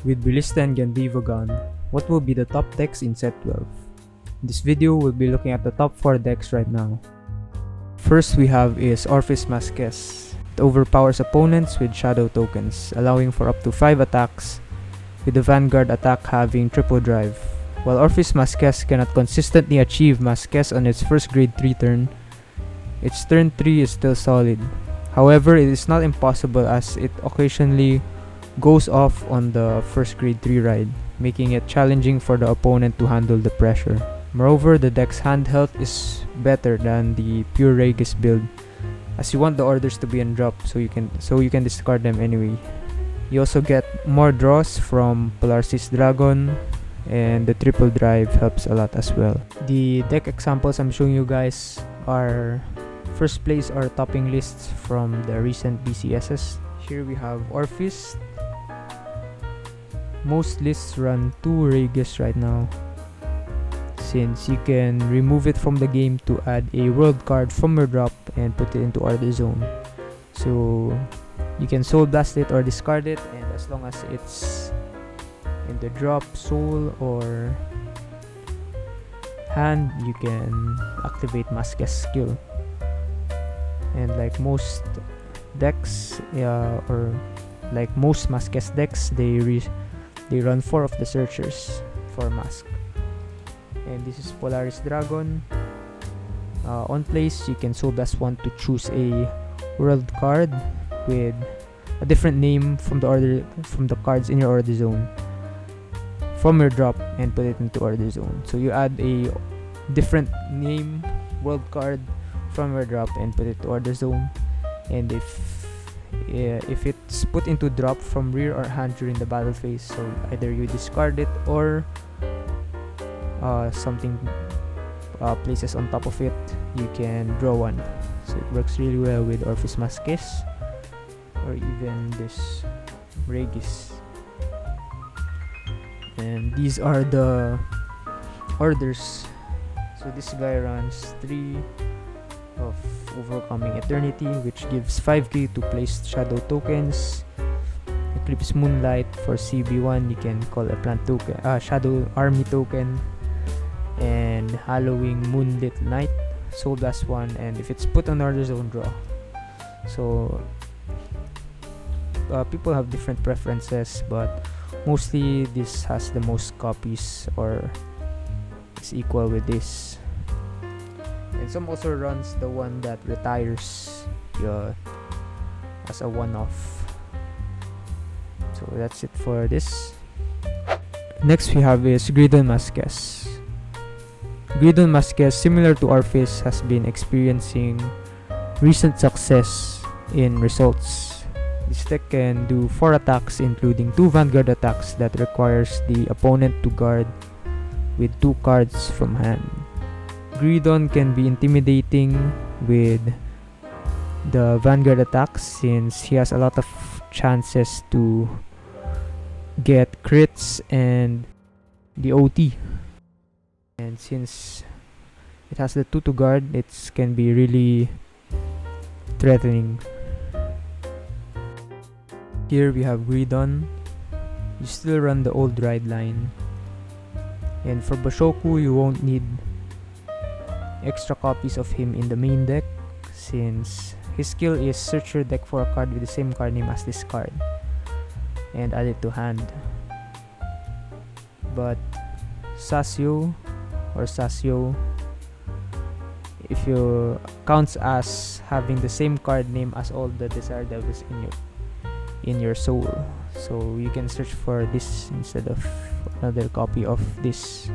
With Ballista and Gandiva gone, what will be the top decks in set 12? In this video, we'll be looking at the top 4 decks right now. First we have is Orfist Masques. It overpowers opponents with shadow tokens, allowing for up to 5 attacks, with the Vanguard attack having triple drive. While Orfist Masques cannot consistently achieve Masques on its first grade 3 turn, its turn 3 is still solid. However, it is not impossible as it occasionally goes off on the first grade 3 ride, making it challenging for the opponent to handle the pressure. Moreover, the deck's hand health is better than the pure Regis build, as you want the orders to be on drop so you can discard them anyway. You also get more draws from Polaris Dragon, and the triple drive helps a lot as well. The deck examples I'm showing you guys are first place or topping lists from the recent BCSs. Here we have Orfist. Most lists run 2 Regis right now, since you can remove it from the game to add a world card from your drop and put it into Order Zone. So you can Soul Blast it or discard it, and as long as it's in the drop, soul, or hand, you can activate Masques skill. And like most decks, or like most Masques decks, they run 4 of the Searchers for Mask. And this is Polaris Dragon. On place, you can Soul Blast 1 to choose a world card with a different name from the cards in your Order Zone from your drop and put it into Order Zone. So you add a different name world card from your drop and put it to Order Zone. And if it's put into drop from rear or hand during the battle phase, so either you discard it or something places on top of it, you can draw 1. So it works really well with Orfist Masques or even this Regis. And these are the orders. So this guy runs 3 of Overcoming Eternity, which gives 5k to place shadow tokens. Eclipse Moonlight for CB1, you can call a plant token, shadow army token. And Hallowing Moonlit Night, Soul Blast 1, and if it's put on Order Zone, draw. So people have different preferences, but mostly this has the most copies or is equal with this. And some also runs the one that retires as a one-off. So that's it for this. Next we have is Greedon Masques. Greedon Masques, similar to Orfist, has been experiencing recent success in results. This deck can do 4 attacks, including 2 Vanguard attacks that requires the opponent to guard with 2 cards from hand. Greedon can be intimidating with the Vanguard attacks since he has a lot of chances to get crits and the OT. And since it has the 2 to guard, it can be really threatening. Here we have Greedon. You still run the old ride line. And for Bashoku, you won't need extra copies of him in the main deck, since his skill is search your deck for a card with the same card name as this card and add it to hand. But Sasyo, if you counts as having the same card name as all the Desire Devils in your soul, so you can search for this instead of another copy of this.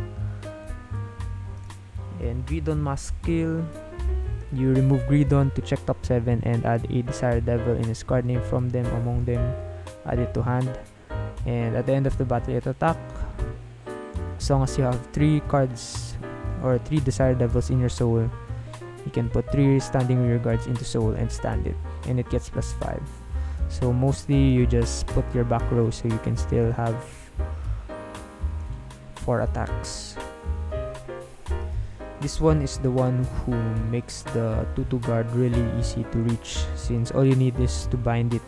And Greedon Mask skill, you remove Greedon to check top 7 and add a Desire Devil in his card name from them among them, add it to hand, and at the end of the battle it attack. As long as you have 3 cards or 3 Desire Devils in your soul, you can put 3 standing rear guards into soul and stand it, and it gets +5. So mostly you just put your back row so you can still have 4 attacks. This one is the one who makes the 2-2 guard really easy to reach, since all you need is to bind it.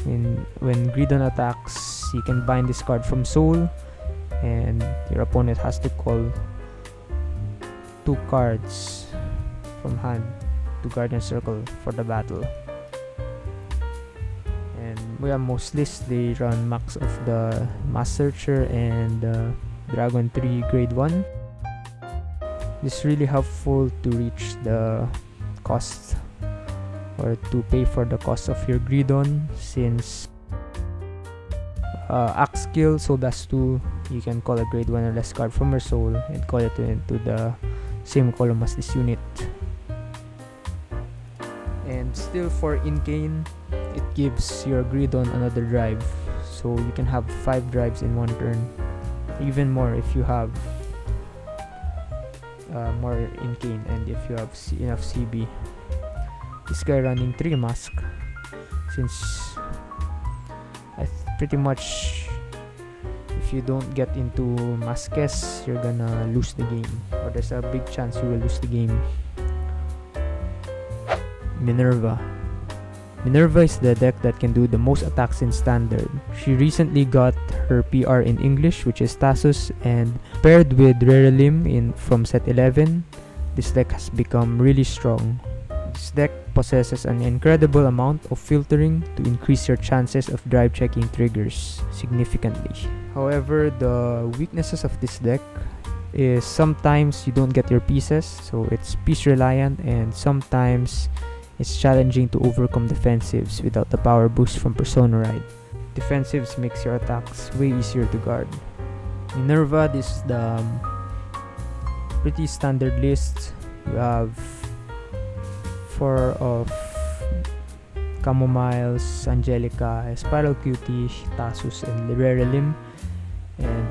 When Greedon attacks, you can bind this card from soul, and your opponent has to call 2 cards from hand to Guardian Circle for the battle. And most lists they run max of the Mass Searcher and Dragon 3 grade 1. This is really helpful to reach the cost or to pay for the cost of your Greedon, since Axe skill, Soul Blast 2, you can call a grade 1 or less card from your soul and call it into the same column as this unit. And still for Incane, it gives your Greedon another drive, so you can have 5 drives in one turn, even more if you have more Incane and if you have enough CB. This guy running 3 mask, since pretty much if you don't get into Maskes, you're gonna lose the game, or there's a big chance you will lose the game. Minerva. Minerva is the deck that can do the most attacks in Standard. She recently got her PR in English, which is Tassus, and paired with Rerelim from set 11, this deck has become really strong. This deck possesses an incredible amount of filtering to increase your chances of drive checking triggers significantly. However, the weaknesses of this deck is sometimes you don't get your pieces, so it's piece reliant, and sometimes it's challenging to overcome defensives without the power boost from Persona Ride. Defensives makes your attacks way easier to guard. Minerva, this is the pretty standard list. You have 4 of Camomiles, Angelica, Spiral Cutie, Tassus, and Rerelim, and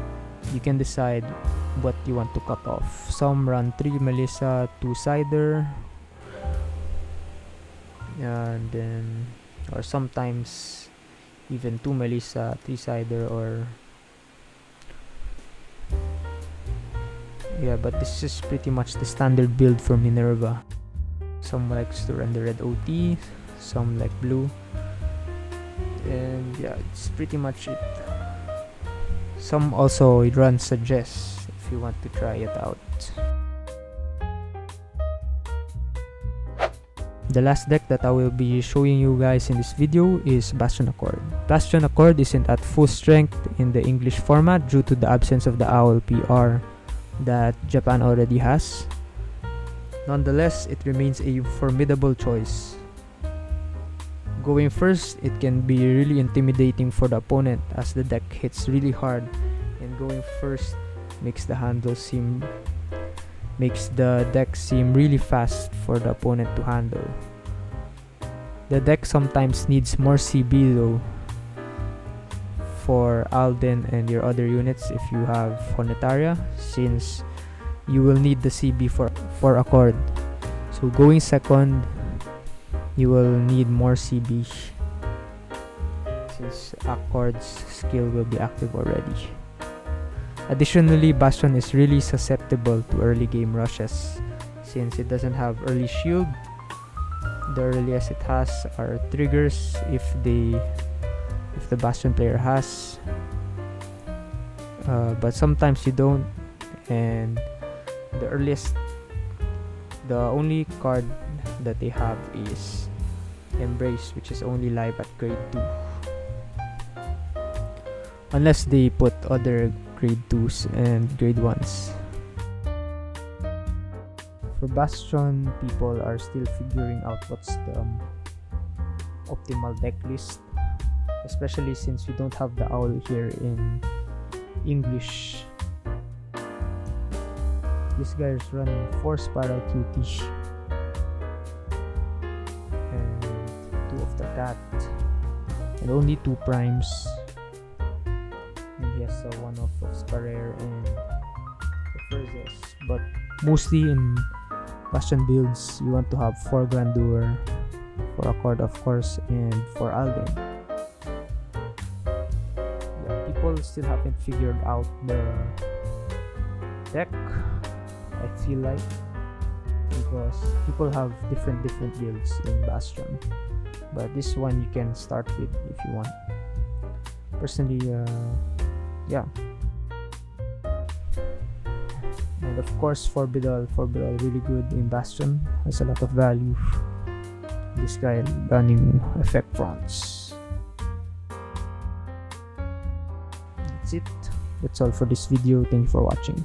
you can decide what you want to cut off. Some run 3 Melissa, 2 Cider, and then or sometimes even 2 Melissa, 3 Cider, or yeah, but this is pretty much the standard build for Minerva. Some likes to run the red OT, some like blue, and yeah, it's pretty much it. Some also run Suggest if you want to try it out. The last deck that I will be showing you guys in this video is Bastion Accord. Bastion Accord isn't at full strength in the English format due to the absence of the OWL PR that Japan already has. Nonetheless, it remains a formidable choice. Going first, it can be really intimidating for the opponent as the deck hits really hard, and going first makes the deck seem really fast for the opponent to handle. The deck sometimes needs more CB though for Alden and your other units if you have Honetaria, since you will need the CB for Accord. So going second, you will need more CB since Accord's skill will be active already. Additionally, Bastion is really susceptible to early game rushes since it doesn't have early shield. The earliest it has are triggers if the Bastion player has, but sometimes you don't, and the only card that they have is Embrace, which is only live at grade 2, unless they put other grade 2s and grade 1s. For Bastion, people are still figuring out what's the optimal deck list, especially since we don't have the OWL here in English. This guy is running 4 Spiral Cutie and 2 of the Cat and only 2 Primes, and he has a 1 of Sparer and the Furzes. But mostly in Bastion builds, you want to have 4 Grandeur, 4 Accord of course, and 4 Alden. Yeah, people still haven't figured out the deck, I feel like, because people have different builds in Bastion, but this one you can start with if you want. Personally, yeah. And of course, Forbidal really good in Bastion, has a lot of value. This guy running effect fronts. That's it. That's all for this video. Thank you for watching.